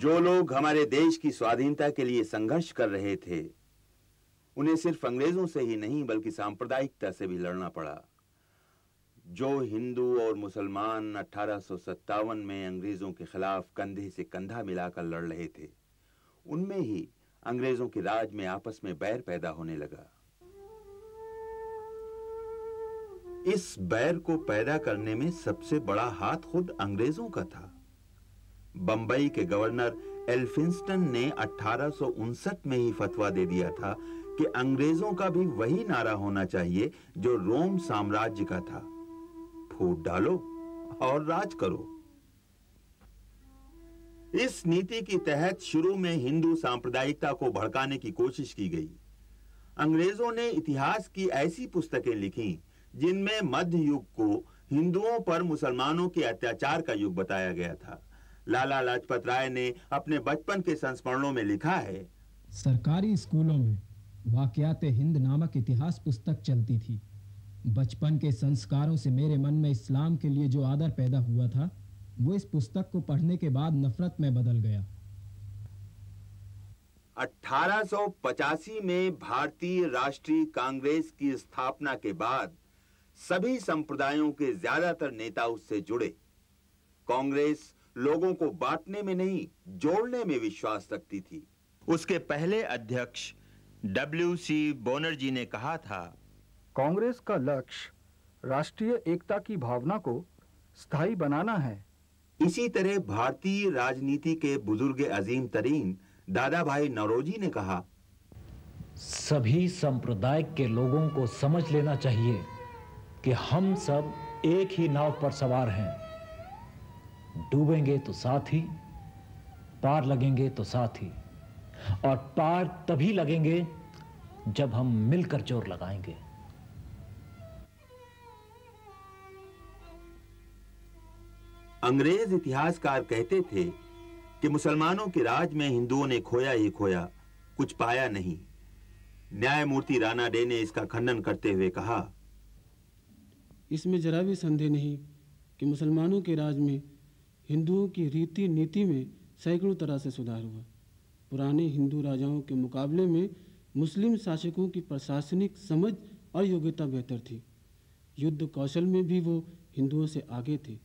जो लोग हमारे देश की स्वाधीनता के लिए संघर्ष कर रहे थे, उन्हें सिर्फ अंग्रेजों से ही नहीं बल्कि सांप्रदायिकता से भी लड़ना पड़ा। जो हिंदू और मुसलमान 1857 में अंग्रेजों के खिलाफ कंधे से कंधा मिलाकर लड़ रहे थे, उनमें ही अंग्रेजों के राज में आपस में बैर पैदा होने लगा। इस बैर को पैदा करने में सबसे बड़ा हाथ खुद अंग्रेजों का था। बंबई के गवर्नर एल्फिंस्टन ने 1859 में ही फतवा दे दिया था कि अंग्रेजों का भी वही नारा होना चाहिए जो रोम साम्राज्य का था, फूट डालो और राज करो। इस नीति के तहत शुरू में हिंदू सांप्रदायिकता को भड़काने की कोशिश की गई। अंग्रेजों ने इतिहास की ऐसी पुस्तकें लिखी जिनमें मध्य युग को हिंदुओं पर मुसलमानों के अत्याचार का युग बताया गया था। लाला लाजपत राय ने अपने बचपन के संस्मरणों में लिखा है, सरकारी स्कूलों में वाक़यात हिंद नामक इतिहास पुस्तक चलती थी। बचपन के संस्कारों से मेरे मन में इस्लाम के लिए जो आदर पैदा हुआ था, वो इस पुस्तक को पढ़ने के बाद नफरत में बदल गया। 1885 में भारतीय राष्ट्रीय कांग्रेस की स्थापना के बाद सभी संप्रदायों के ज्यादातर नेता उससे जुड़े। कांग्रेस लोगों को बांटने में नहीं, जोड़ने में विश्वास रखती थी। उसके पहले अध्यक्ष W.C. बनर्जी ने कहा था, कांग्रेस का लक्ष्य राष्ट्रीय एकता की भावना को स्थायी बनाना है। इसी तरह भारतीय राजनीति के बुजुर्ग अजीम तरीन दादा भाई नौरोजी ने कहा, सभी संप्रदाय के लोगों को समझ लेना चाहिए कि हम सब एक ही नाव पर सवार हैं। डूबेंगे तो साथ ही, पार लगेंगे तो साथ ही, और पार तभी लगेंगे जब हम मिलकर जोर लगाएंगे। अंग्रेज इतिहासकार कहते थे कि मुसलमानों के राज में हिंदुओं ने खोया ही खोया, कुछ पाया नहीं। न्यायमूर्ति राणा डे ने इसका खंडन करते हुए कहा, इसमें जरा भी संदेह नहीं कि मुसलमानों के राज में हिंदुओं की रीति नीति में सैकड़ों तरह से सुधार हुआ। पुराने हिंदू राजाओं के मुकाबले में मुस्लिम शासकों की प्रशासनिक समझ और योग्यता बेहतर थी। युद्ध कौशल में भी वो हिंदुओं से आगे थे।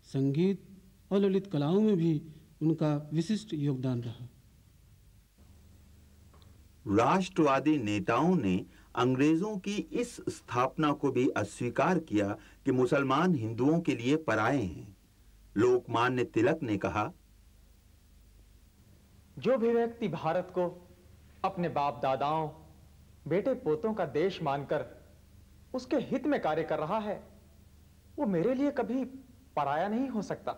संगीत और ललित कलाओं में भी उनका विशिष्ट योगदान रहा। राष्ट्रवादी नेताओं ने अंग्रेजों की इस स्थापना को भी अस्वीकार किया कि मुसलमान हिंदुओं के लिए पराये हैं। लोकमान्य तिलक ने कहा, जो भी व्यक्ति भारत को अपने बाप दादाओं, बेटे पोतों का देश मानकर उसके हित में कार्य कर रहा है, वो मेरे लिए कभी पराया नहीं हो सकता।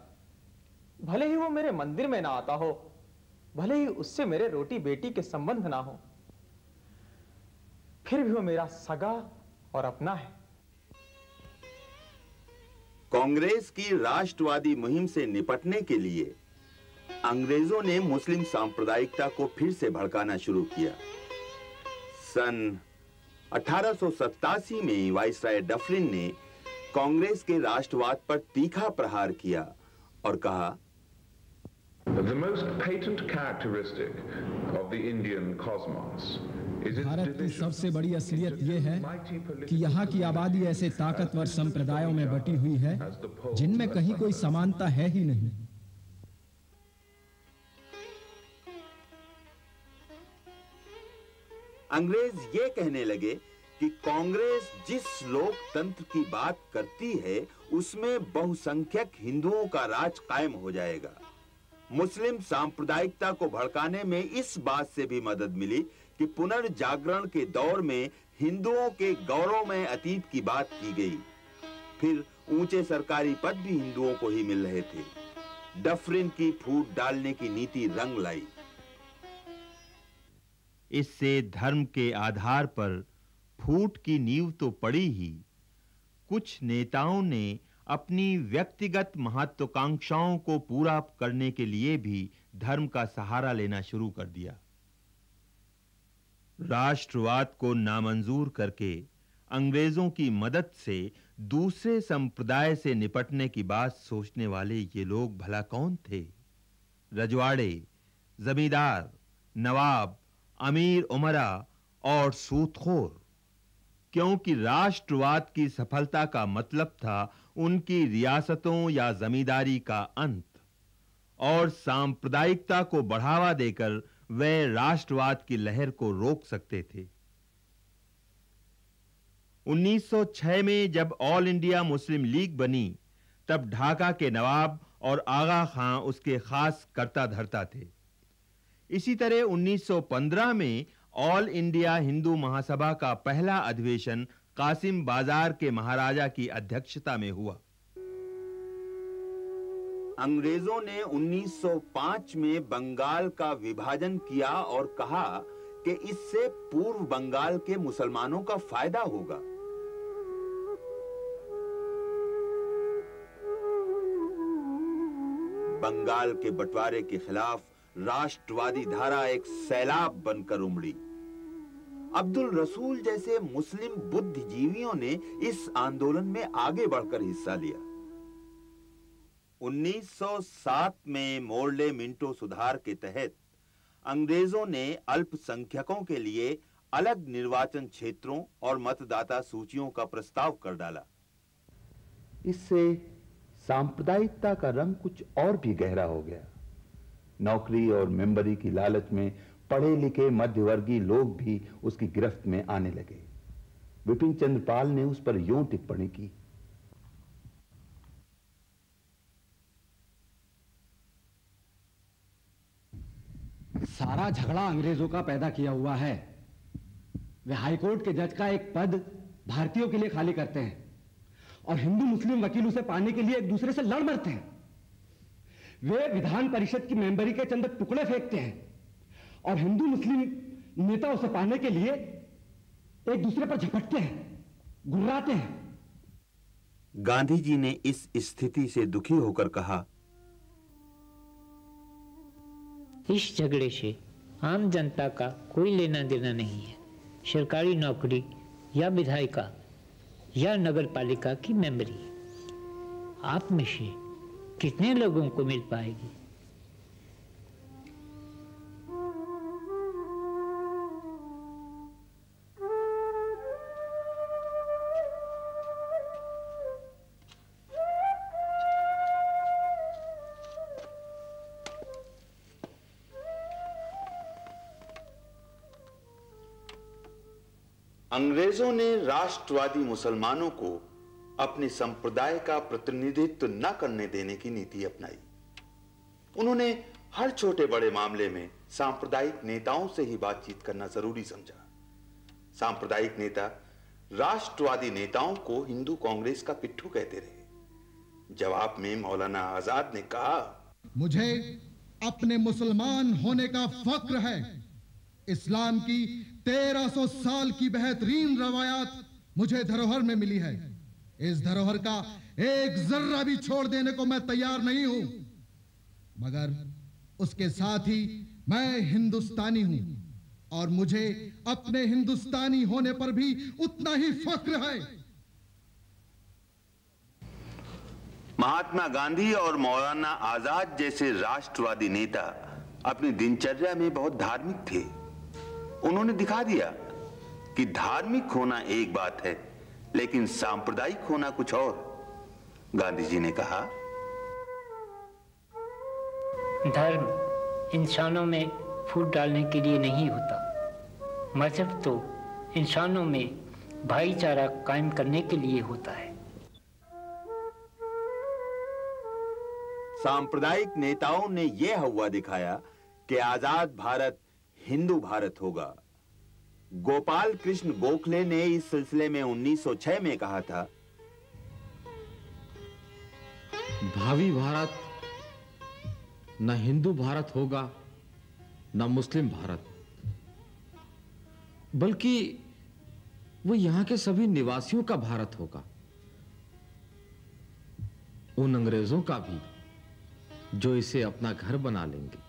भले ही वो मेरे मंदिर में ना आता हो, भले ही उससे मेरे रोटी बेटी के संबंध ना हो, फिर भी वो मेरा सगा और अपना है। कांग्रेस की राष्ट्रवादी मुहिम से निपटने के लिए अंग्रेजों ने मुस्लिम सांप्रदायिकता को फिर से भड़काना शुरू किया। सन 1887 में वाइसराय डफरिन ने कांग्रेस के राष्ट्रवाद पर तीखा प्रहार किया और कहा, The most patent characteristic of the Indian cosmos is its Bharat की division सबसे बड़ी असलियत यह है कि यहाँ की आबादी ऐसे ताकतवर संप्रदायों में बटी हुई है जिनमें कहीं कोई समानता है ही नहीं। अंग्रेज ये कहने लगे कि कांग्रेस जिस लोकतंत्र की बात करती है उसमें बहुसंख्यक हिंदुओं का राज कायम हो जाएगा। मुस्लिम सांप्रदायिकता को भड़काने में इस बात से भी मदद मिली कि पुनर्जागरण के दौर में हिंदुओं के गौरवमय अतीत की बात की गई। फिर ऊंचे सरकारी पद भी हिंदुओं को ही मिल रहे थे। डफरिन की फूट डालने की नीति रंग लाई। इससे धर्म के आधार पर फूट की नींव तो पड़ी ही, कुछ नेताओं ने अपनी व्यक्तिगत महत्वाकांक्षाओं को पूरा करने के लिए भी धर्म का सहारा लेना शुरू कर दिया। राष्ट्रवाद को नामंजूर करके अंग्रेजों की मदद से दूसरे संप्रदाय से निपटने की बात सोचने वाले ये लोग भला कौन थे? रजवाड़े, जमींदार, नवाब, अमीर उमरा और सूदखोर, क्योंकि राष्ट्रवाद की सफलता का मतलब था उनकी रियासतों या जमींदारी का अंत, और सांप्रदायिकता को बढ़ावा देकर वे राष्ट्रवाद की लहर को रोक सकते थे। 1906 में जब ऑल इंडिया मुस्लिम लीग बनी, तब ढाका के नवाब और आगा खां उसके खास कर्ता धर्ता थे। इसी तरह 1915 में ऑल इंडिया हिंदू महासभा का पहला अधिवेशन कासिम बाजार के महाराजा की अध्यक्षता में हुआ। अंग्रेजों ने 1905 में बंगाल का विभाजन किया और कहा कि इससे पूर्व बंगाल के मुसलमानों का फायदा होगा। बंगाल के बंटवारे के खिलाफ राष्ट्रवादी धारा एक सैलाब बनकर उमड़ी। अब्दुल रसूल जैसे मुस्लिम बुद्धिजीवियों ने इस आंदोलन में आगे बढ़कर हिस्सा लिया। 1907 में मोर्ले मिंटो सुधार के तहत अंग्रेजों ने अल्पसंख्यकों के लिए अलग निर्वाचन क्षेत्रों और मतदाता सूचियों का प्रस्ताव कर डाला। इससे सांप्रदायिकता का रंग कुछ और भी गहरा हो गया। नौकरी और मेंबरी की लालच में पढ़े लिखे मध्यवर्गीय लोग भी उसकी गिरफ्त में आने लगे। विपिन चंद्र पाल ने उस पर यूं टिप्पणी की, सारा झगड़ा अंग्रेजों का पैदा किया हुआ है। वे हाईकोर्ट के जज का एक पद भारतीयों के लिए खाली करते हैं और हिंदू मुस्लिम वकील उसे पाने के लिए एक दूसरे से लड़ मरते हैं। वे विधान परिषद की मेंबरी के चंद टुकड़े फेंकते हैं और हिंदू मुस्लिम नेता उसे पाने के लिए एक दूसरे पर झपटते हैं, गुर्राते हैं। गांधी जी ने इस स्थिति से दुखी होकर कहा, इस झगड़े से आम जनता का कोई लेना देना नहीं है। सरकारी नौकरी या विधायिका या नगर पालिका की मेंबरी आप में से कितने लोगों को मिल पाएगी? अंग्रेजों ने राष्ट्रवादी मुसलमानों को अपने संप्रदाय का प्रतिनिधित्व न करने देने की नीति अपनाई। उन्होंने हर छोटे बड़े मामले में सांप्रदायिक नेताओं से ही बातचीत करना जरूरी समझा। सांप्रदायिक नेता राष्ट्रवादी नेताओं को हिंदू कांग्रेस का पिट्ठू कहते रहे। जवाब में मौलाना आजाद ने कहा, मुझे अपने मुसलमान होने का फख्र है। इस्लाम की 1300 साल की बेहतरीन रवायात मुझे धरोहर में मिली है। इस धरोहर का एक जर्रा भी छोड़ देने को मैं तैयार नहीं हूं, मगर उसके साथ ही मैं हिंदुस्तानी हूं और मुझे अपने हिंदुस्तानी होने पर भी उतना ही फख्र है। महात्मा गांधी और मौलाना आजाद जैसे राष्ट्रवादी नेता अपनी दिनचर्या में बहुत धार्मिक थे। उन्होंने दिखा दिया कि धार्मिक होना एक बात है, लेकिन सांप्रदायिक होना कुछ और। गांधी जी ने कहा, धर्म इंसानों में फूट डालने के लिए नहीं होता, मजहब तो इंसानों में भाईचारा कायम करने के लिए होता है। सांप्रदायिक नेताओं ने यह हवा दिखाया कि आजाद भारत हिंदू भारत होगा। गोपाल कृष्ण गोखले ने इस सिलसिले में 1906 में कहा था, भावी भारत न हिंदू भारत होगा न मुस्लिम भारत, बल्कि वो यहां के सभी निवासियों का भारत होगा, उन अंग्रेजों का भी जो इसे अपना घर बना लेंगे।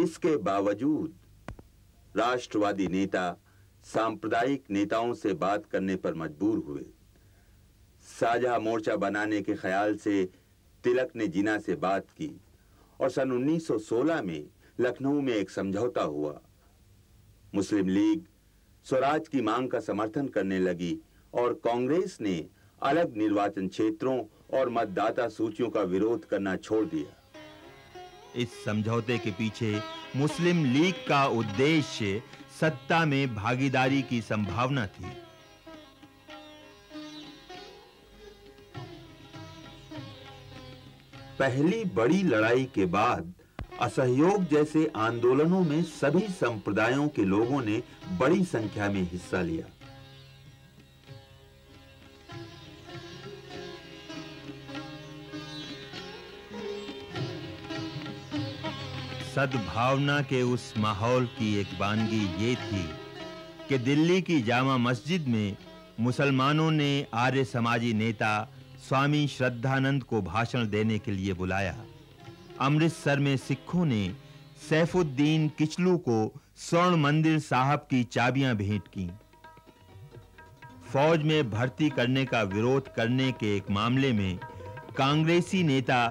इसके बावजूद राष्ट्रवादी नेता सांप्रदायिक नेताओं से बात करने पर मजबूर हुए। साझा मोर्चा बनाने के ख्याल से तिलक ने जिन्ना से बात की और सन 1916 में लखनऊ में एक समझौता हुआ। मुस्लिम लीग स्वराज की मांग का समर्थन करने लगी और कांग्रेस ने अलग निर्वाचन क्षेत्रों और मतदाता सूचियों का विरोध करना छोड़ दिया। इस समझौते के पीछे मुस्लिम लीग का उद्देश्य सत्ता में भागीदारी की संभावना थी। पहली बड़ी लड़ाई के बाद असहयोग जैसे आंदोलनों में सभी संप्रदायों के लोगों ने बड़ी संख्या में हिस्सा लिया। सद्भावना के उस माहौल की एक वानगी ये थी कि दिल्ली की जामा मस्जिद में मुसलमानों ने आर्य समाजी नेता स्वामी श्रद्धानंद को भाषण देने के लिए बुलाया। अमृतसर में सिखों ने सैफुद्दीन किचलू को स्वर्ण मंदिर साहब की चाबियां भेंट की। फौज में भर्ती करने का विरोध करने के एक मामले में कांग्रेसी नेता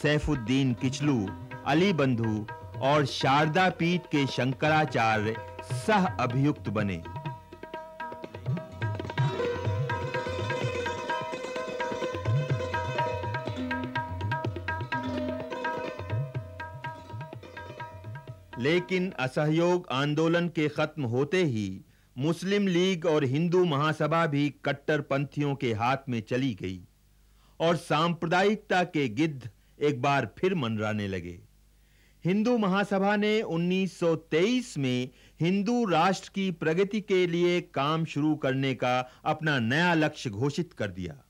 सैफुद्दीन किचलू, अली बंधु और शारदा पीठ के शंकराचार्य सह अभियुक्त बने। लेकिन असहयोग आंदोलन के खत्म होते ही मुस्लिम लीग और हिंदू महासभा भी कट्टरपंथियों के हाथ में चली गई और सांप्रदायिकता के गिद्ध एक बार फिर मंडराने लगे। हिंदू महासभा ने 1923 में हिंदू राष्ट्र की प्रगति के लिए काम शुरू करने का अपना नया लक्ष्य घोषित कर दिया।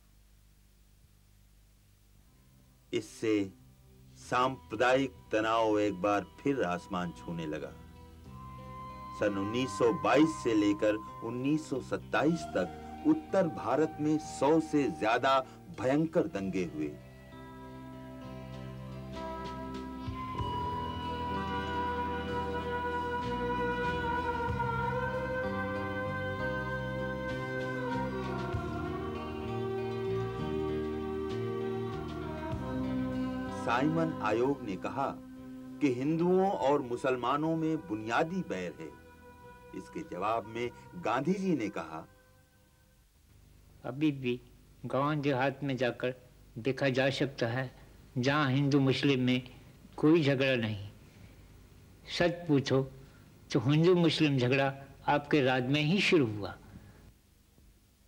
इससे सांप्रदायिक तनाव एक बार फिर आसमान छूने लगा। सन 1922 से लेकर 1927 तक उत्तर भारत में 100 से ज्यादा भयंकर दंगे हुए। साइमन आयोग ने कहा कि हिंदुओं और मुसलमानों में बुनियादी बैर है। इसके जवाब में गांधी जी ने कहा, अभी भी गांव देहात में जाकर देखा जा सकता है जहां हिंदू मुस्लिम में कोई झगड़ा नहीं। सच पूछो तो हिंदू मुस्लिम झगड़ा आपके राज में ही शुरू हुआ।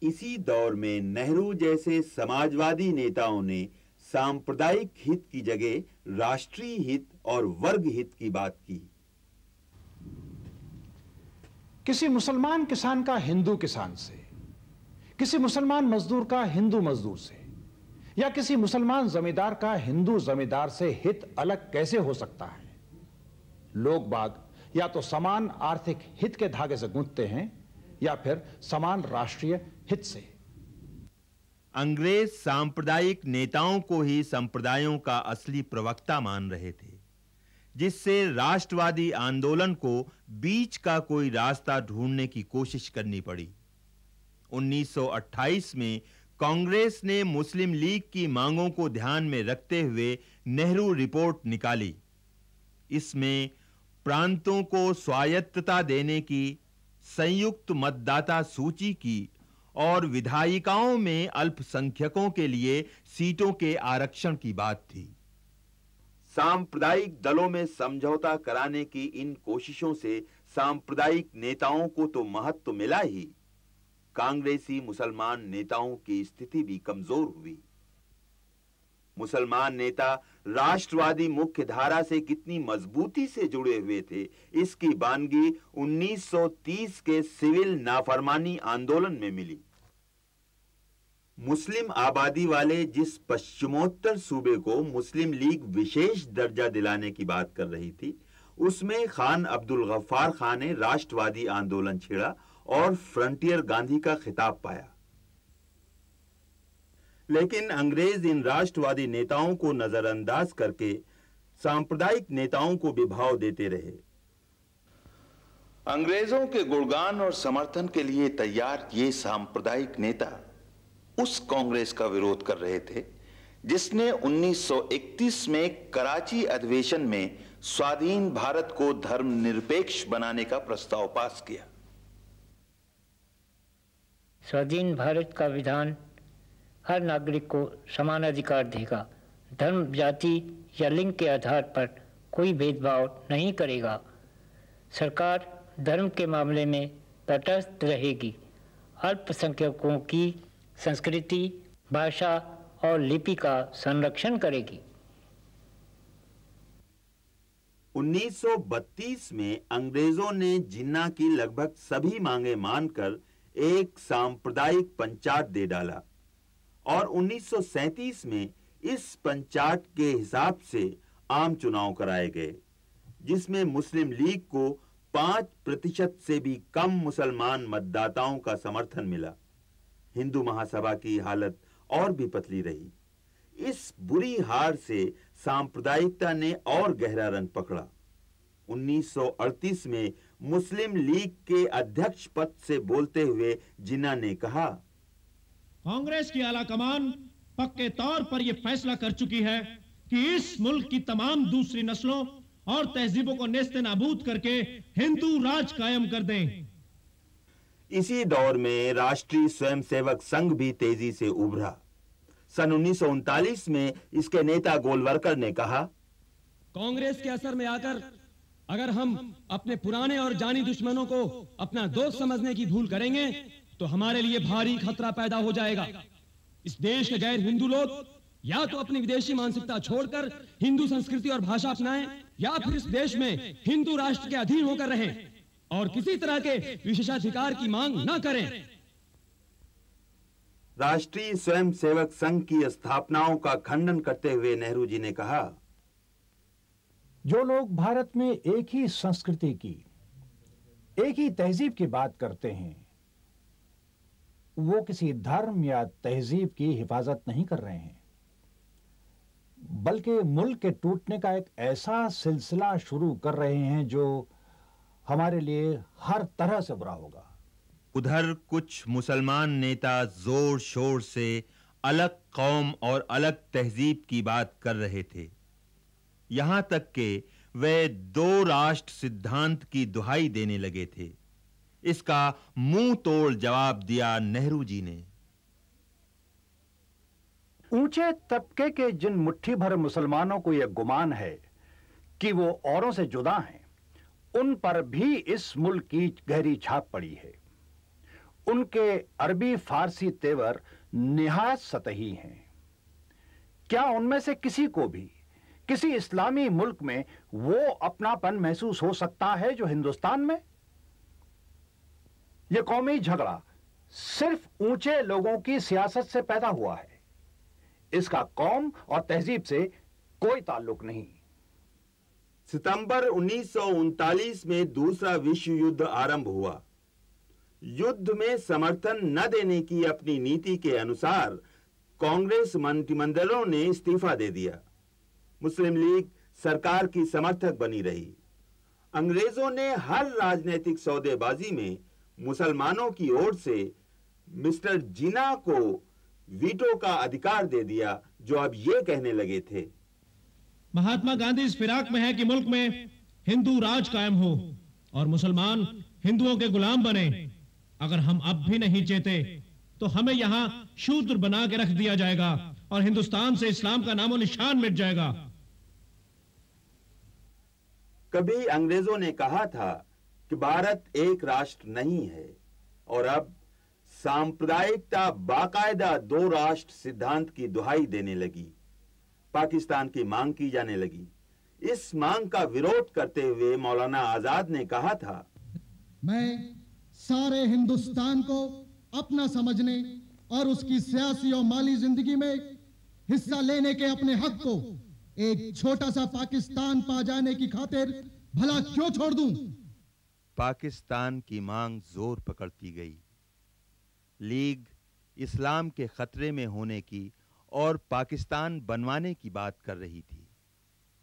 इसी दौर में नेहरू जैसे समाजवादी नेताओं ने सांप्रदायिक हित की जगह राष्ट्रीय हित और वर्ग हित की बात की। किसी मुसलमान किसान का हिंदू किसान से, किसी मुसलमान मजदूर का हिंदू मजदूर से, या किसी मुसलमान जमींदार का हिंदू जमींदार से हित अलग कैसे हो सकता है? लोग बाग या तो समान आर्थिक हित के धागे से गूंथते हैं या फिर समान राष्ट्रीय हित से। अंग्रेज सांप्रदायिक नेताओं को ही संप्रदायों का असली प्रवक्ता मान रहे थे, जिससे राष्ट्रवादी आंदोलन को बीच का कोई रास्ता ढूंढने की कोशिश करनी पड़ी। 1928 में कांग्रेस ने मुस्लिम लीग की मांगों को ध्यान में रखते हुए नेहरू रिपोर्ट निकाली। इसमें प्रांतों को स्वायत्तता देने की, संयुक्त मतदाता सूची की और विधायिकाओं में अल्पसंख्यकों के लिए सीटों के आरक्षण की बात थी। सांप्रदायिक दलों में समझौता कराने की इन कोशिशों से सांप्रदायिक नेताओं को तो महत्व मिला ही, कांग्रेसी मुसलमान नेताओं की स्थिति भी कमजोर हुई। मुसलमान नेता राष्ट्रवादी मुख्य धारा से कितनी मजबूती से जुड़े हुए थे, इसकी वानगी 1930 के सिविल नाफरमानी आंदोलन में मिली। मुस्लिम आबादी वाले जिस पश्चिमोत्तर सूबे को मुस्लिम लीग विशेष दर्जा दिलाने की बात कर रही थी, उसमें खान अब्दुल गफ्फार खान ने राष्ट्रवादी आंदोलन छेड़ा और फ्रंटियर गांधी का खिताब पाया। लेकिन अंग्रेज इन राष्ट्रवादी नेताओं को नजरअंदाज करके सांप्रदायिक नेताओं को विभाव देते रहे। अंग्रेजों के गुणगान और समर्थन के लिए तैयार ये सांप्रदायिक नेता उस कांग्रेस का विरोध कर रहे थे जिसने 1931 में कराची अधिवेशन में स्वाधीन भारत को धर्मनिरपेक्ष बनाने का प्रस्ताव पास किया। स्वाधीन भारत का विधान हर नागरिक को समान अधिकार देगा, धर्म, जाति या लिंग के आधार पर कोई भेदभाव नहीं करेगा। सरकार धर्म के मामले में तटस्थ रहेगी, अल्पसंख्यकों की संस्कृति, भाषा और लिपि का संरक्षण करेगी। 1932 में अंग्रेजों ने जिन्ना की लगभग सभी मांगे मानकर एक सांप्रदायिक पंचाट दे डाला और 1937 में इस पंचाट के हिसाब से आम चुनाव कराए गए, जिसमें मुस्लिम लीग को 5% से भी कम मुसलमान मतदाताओं का समर्थन मिला। हिंदू महासभा की हालत और भी पतली रही। इस बुरी हार से सांप्रदायिकता ने और गहरा रंग पकड़ा। 1938 में मुस्लिम लीग के अध्यक्ष पद से बोलते हुए जिन्ना ने कहा, कांग्रेस की आला कमान पक्के तौर पर यह फैसला कर चुकी है कि इस मुल्क की तमाम दूसरी नस्लों और तहजीबों को नेस्ते नाबूद करके हिंदू राज कायम कर दें। इसी दौर में राष्ट्रीय स्वयंसेवक संघ भी तेजी से उभरा। सन 1939 में इसके नेता गोलवरकर ने कहा, कांग्रेस के असर में आकर अगर हम अपने पुराने और जानी दुश्मनों को अपना दोस्त समझने की भूल करेंगे तो हमारे लिए भारी खतरा पैदा हो जाएगा। इस देश के गैर हिंदू लोग या तो अपनी विदेशी मानसिकता छोड़कर हिंदू संस्कृति और भाषा अपनाएं या फिर इस देश में हिंदू राष्ट्र के अधीन होकर रहें और किसी तरह के विशेषाधिकार की मांग न करें। राष्ट्रीय स्वयंसेवक संघ की स्थापनाओं का खंडन करते हुए नेहरू जी ने कहा, जो लोग भारत में एक ही संस्कृति की, एक ही तहजीब की बात करते हैं, वो किसी धर्म या तहजीब की हिफाजत नहीं कर रहे हैं, बल्कि मुल्क के टूटने का एक ऐसा सिलसिला शुरू कर रहे हैं जो हमारे लिए हर तरह से बुरा होगा। उधर कुछ मुसलमान नेता जोर शोर से अलग कौम और अलग तहजीब की बात कर रहे थे, यहां तक कि वे 2 राष्ट्र सिद्धांत की दुहाई देने लगे थे। इसका मुंह तोड़ जवाब दिया नेहरू जी ने। ऊंचे तबके के जिन मुट्ठी भर मुसलमानों को यह गुमान है कि वो औरों से जुदा हैं, उन पर भी इस मुल्क की गहरी छाप पड़ी है। उनके अरबी फारसी तेवर निहायत सतही हैं। क्या उनमें से किसी को भी किसी इस्लामी मुल्क में वो अपनापन महसूस हो सकता है जो हिंदुस्तान में? यह कौमी झगड़ा सिर्फ ऊंचे लोगों की सियासत से पैदा हुआ है। इसका कौम और तहजीब से कोई ताल्लुक नहीं। सितंबर 1939 में दूसरा विश्व युद्ध आरंभ हुआ। युद्ध में समर्थन न देने की अपनी नीति के अनुसार कांग्रेस मंत्रिमंडलों ने इस्तीफा दे दिया। मुस्लिम लीग सरकार की समर्थक बनी रही। अंग्रेजों ने हर राजनीतिक सौदेबाजी में मुसलमानों की ओर से मिस्टर जिन्ना को वीटो का अधिकार दे दिया, जो अब ये कहने लगे थे, महात्मा गांधी इस फिराक में है कि मुल्क में हिंदू राज कायम हो और मुसलमान हिंदुओं के गुलाम बने। अगर हम अब भी नहीं चेते तो हमें यहां शूद्र बना के रख दिया जाएगा और हिंदुस्तान से इस्लाम का नामो निशान मिट जाएगा। कभी अंग्रेजों ने कहा था कि भारत एक राष्ट्र नहीं है, और अब सांप्रदायिकता बाकायदा 2 राष्ट्र सिद्धांत की दुहाई देने लगी। पाकिस्तान की मांग की जाने लगी। इस मांग का विरोध करते हुए मौलाना आजाद ने कहा था, मैं सारे हिंदुस्तान को अपना समझने और उसकी सियासी और माली जिंदगी में हिस्सा लेने के अपने हक को एक छोटा सा पाकिस्तान पा जाने की खातिर भला क्यों छोड़ दूं? पाकिस्तान की मांग जोर पकड़ती गई। लीग इस्लाम के खतरे में होने की और पाकिस्तान बनवाने की बात कर रही थी।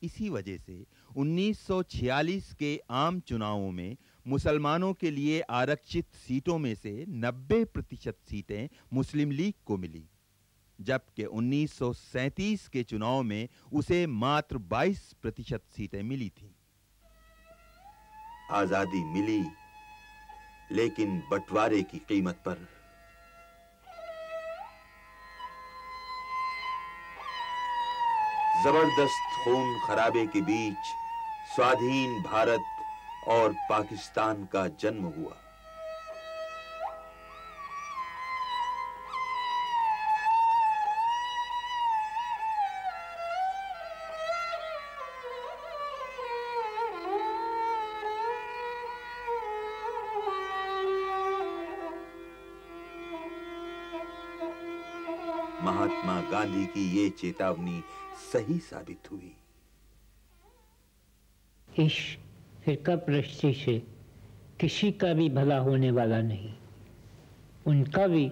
इसी वजह से 1946 के आम चुनावों में मुसलमानों के लिए आरक्षित सीटों में से 90% सीटें मुस्लिम लीग को मिली। जबकि 1937 के चुनाव में उसे मात्र 22% सीटें मिली थीं। आजादी मिली, लेकिन बंटवारे की कीमत पर। जबरदस्त खून खराबे के बीच स्वाधीन भारत और पाकिस्तान का जन्म हुआ। महात्मा गांधी की ये चेतावनी सही साबित हुई। इस फिरका परस्ती से किसी का भी भला होने वाला नहीं, उनका भी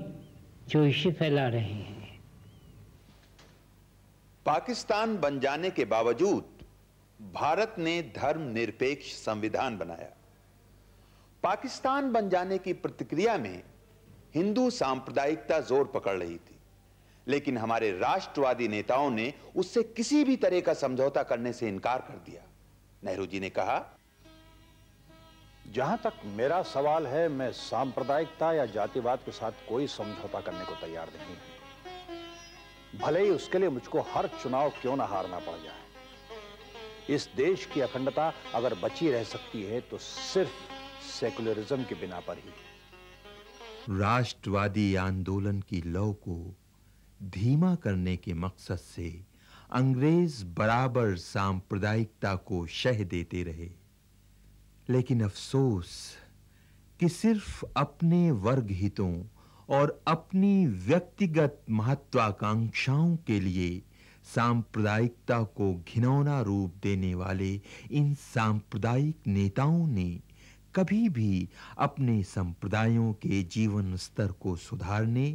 जो इसे फैला रहे हैं। पाकिस्तान बन जाने के बावजूद भारत ने धर्मनिरपेक्ष संविधान बनाया। पाकिस्तान बन जाने की प्रतिक्रिया में हिंदू सांप्रदायिकता जोर पकड़ रही थी, लेकिन हमारे राष्ट्रवादी नेताओं ने उससे किसी भी तरह का समझौता करने से इनकार कर दिया। नेहरू जी ने कहा, जहां तक मेरा सवाल है, मैं सांप्रदायिकता या जातिवाद के साथ कोई समझौता करने को तैयार नहीं हूं, भले ही उसके लिए मुझको हर चुनाव क्यों ना हारना पड़ जाए। इस देश की अखंडता अगर बची रह सकती है तो सिर्फ सेकुलरिज्म की बिना पर ही। राष्ट्रवादी आंदोलन की लौ को धीमा करने के मकसद से अंग्रेज बराबर सांप्रदायिकता को शह देते रहे, लेकिन अफसोस कि सिर्फ अपने वर्ग हितों और अपनी व्यक्तिगत महत्वाकांक्षाओं के लिए सांप्रदायिकता को घिनौना रूप देने वाले इन सांप्रदायिक नेताओं ने कभी भी अपने संप्रदायों के जीवन स्तर को सुधारने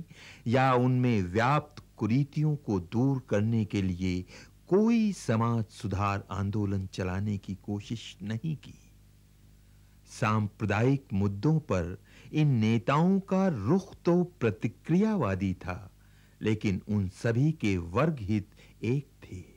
या उनमें व्याप्त कुरीतियों को दूर करने के लिए कोई समाज सुधार आंदोलन चलाने की कोशिश नहीं की। सांप्रदायिक मुद्दों पर इन नेताओं का रुख तो प्रतिक्रियावादी था, लेकिन उन सभी के वर्ग हित एक थे।